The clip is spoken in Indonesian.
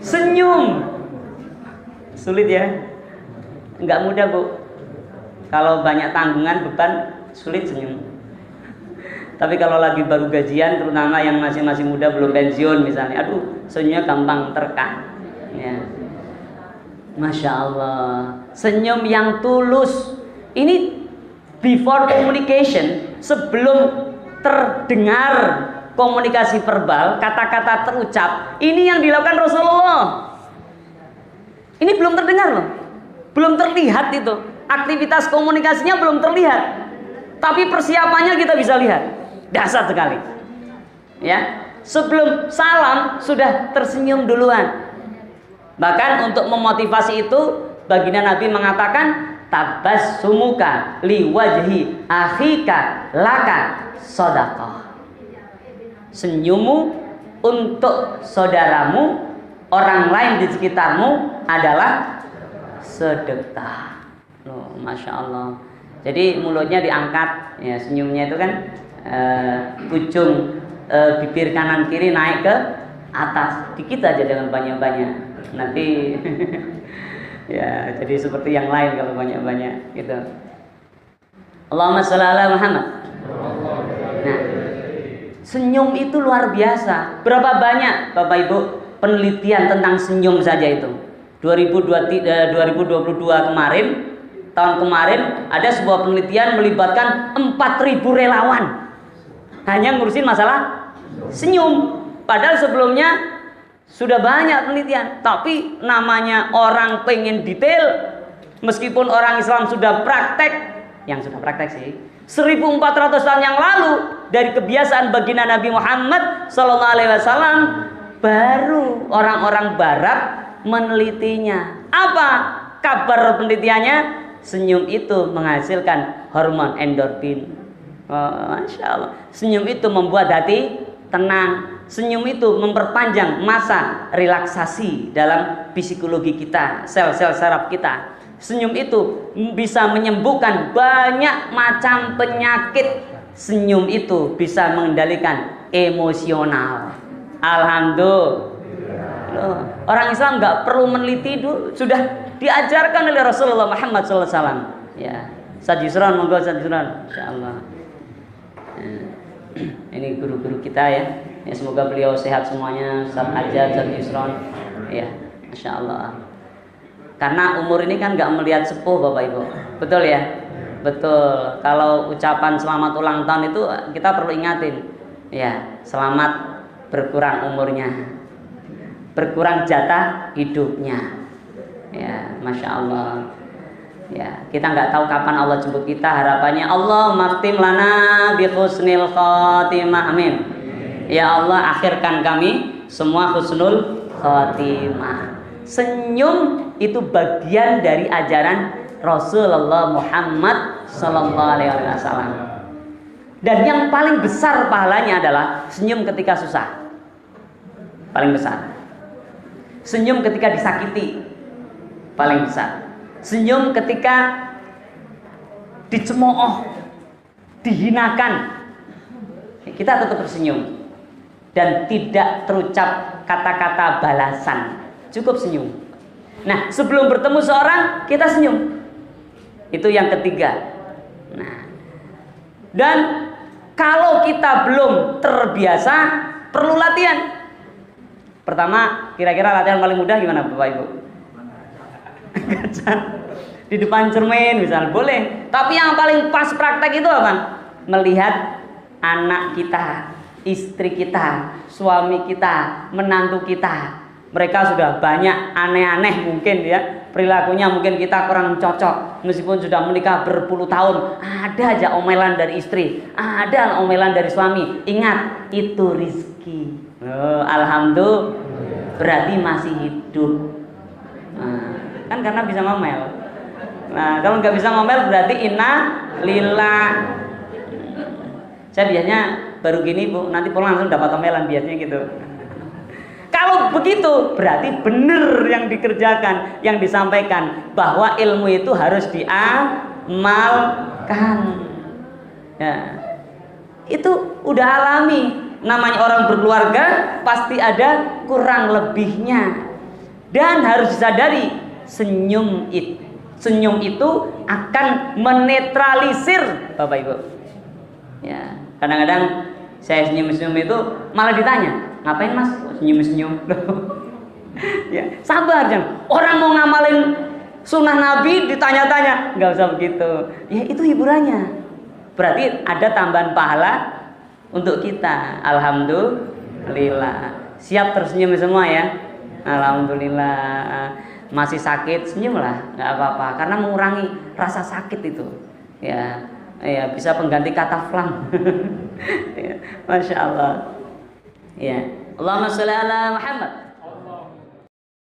Senyum. Sulit ya? Enggak mudah, Bu. Kalau banyak tanggungan, beban, sulit senyum. Tapi kalau lagi baru gajian, terutama yang masih muda belum pensiun misalnya, aduh, senyumnya gampang terkah. Ya. Masya Allah. Senyum yang tulus. Ini before communication, sebelum terdengar komunikasi verbal, kata-kata terucap, ini yang dilakukan Rasulullah. Ini belum terdengar loh, belum terlihat itu. Aktivitas komunikasinya belum terlihat, tapi persiapannya kita bisa lihat. Dahsyat sekali. Ya, sebelum salam sudah tersenyum duluan. Bahkan untuk memotivasi itu, baginda Nabi mengatakan, tabassumuka liwajhi akhika laka shadaqah. Senyummu untuk saudaramu, orang lain di sekitarmu adalah sedekah. Loh, Masya Allah. Jadi mulutnya diangkat, ya, senyumnya itu kan ujung bibir kanan kiri naik ke atas, dikit aja dengan banyak-banyak. Nanti ya jadi seperti yang lain kalau banyak-banyak gitu. Allahumma shalli ala Muhammad. Nah, senyum itu luar biasa. Berapa banyak Bapak Ibu penelitian tentang senyum saja itu. 2022 kemarin, tahun kemarin ada sebuah penelitian melibatkan 4.000 relawan hanya ngurusin masalah senyum. Padahal sebelumnya sudah banyak penelitian, tapi namanya orang pengen detail. Meskipun orang Islam sudah praktek, yang sudah praktek sih 1400 tahun yang lalu dari kebiasaan baginda Nabi Muhammad SAW, baru orang-orang Barat menelitinya. Apa kabar penelitiannya? Senyum itu menghasilkan hormon endorfin. Masya Allah. Senyum itu membuat hati tenang. Senyum itu memperpanjang masa relaksasi dalam psikologi kita, sel-sel saraf kita. Senyum itu bisa menyembuhkan banyak macam penyakit. Senyum itu bisa mengendalikan emosional. Alhamdulillah. Orang Islam nggak perlu meneliti dulu, sudah diajarkan oleh Rasulullah Muhammad SAW. Ya, Ustaz Yusron, monggo Ustaz Yusron, insyaallah. Ini guru-guru kita ya. Ya, semoga beliau sehat semuanya. Ustaz Ajat, Ustaz Yusron. Ya, Masya Allah. Karena umur ini kan nggak melihat sepuh Bapak Ibu. Betul ya? Betul. Kalau ucapan selamat ulang tahun itu kita perlu ingatin. Ya, selamat berkurang umurnya, berkurang jatah hidupnya. Ya, Masya Allah. Ya, kita nggak tahu kapan Allah jemput kita. Harapannya Allah maktim lana bi husnil khotimah. Amin. Ya Allah, akhirkan kami semua husnul khotimah. Senyum itu bagian dari ajaran Rasulullah Muhammad Sallallahu Alaihi Wasallam. Dan yang paling besar pahalanya adalah senyum ketika susah. Paling besar. Senyum ketika disakiti. Paling besar. Senyum ketika dicemooh, dihinakan, kita tetap tersenyum dan tidak terucap kata-kata balasan, cukup senyum. Nah, sebelum bertemu seorang kita senyum, itu yang ketiga. Nah, dan kalau kita belum terbiasa, perlu latihan. Pertama, kira-kira latihan paling mudah gimana Bapak Ibu? Di depan cermin misalnya boleh, tapi yang paling pas praktek itu apa? Melihat anak kita, istri kita, suami kita, menantu kita. Mereka sudah banyak aneh-aneh mungkin ya, perilakunya mungkin kita kurang cocok. Meskipun sudah menikah berpuluh tahun, ada aja omelan dari istri, ada omelan dari suami. Ingat, itu rizki. Alhamdulillah, berarti masih hidup. Kan karena bisa ngomel. Nah, kalau nggak bisa ngomel berarti inna lillah. Saya biasanya baru gini Bu, nanti pulang langsung dapat omelan biasanya gitu. Kalau begitu berarti benar yang dikerjakan, yang disampaikan, bahwa ilmu itu harus diamalkan. Ya, itu udah alami. namanya orang berkeluarga pasti ada kurang lebihnya. Dan harus disadari senyum itu akan menetralisir Bapak Ibu. Ya, kadang-kadang saya senyum-senyum itu malah ditanya, ngapain Mas senyum-senyum? Ya, sabar jangan. Orang mau ngamalin sunnah Nabi ditanya-tanya, nggak usah begitu. Ya itu hiburannya. Berarti ada tambahan pahala untuk kita. Alhamdulillah. Siap tersenyum semua ya. Alhamdulillah. Masih sakit senyumlah, nggak apa-apa. Karena mengurangi rasa sakit itu. Ya, ya bisa pengganti kata flam. Ya, Masya Allah. Ya. Allahumma sholli ala Muhammad.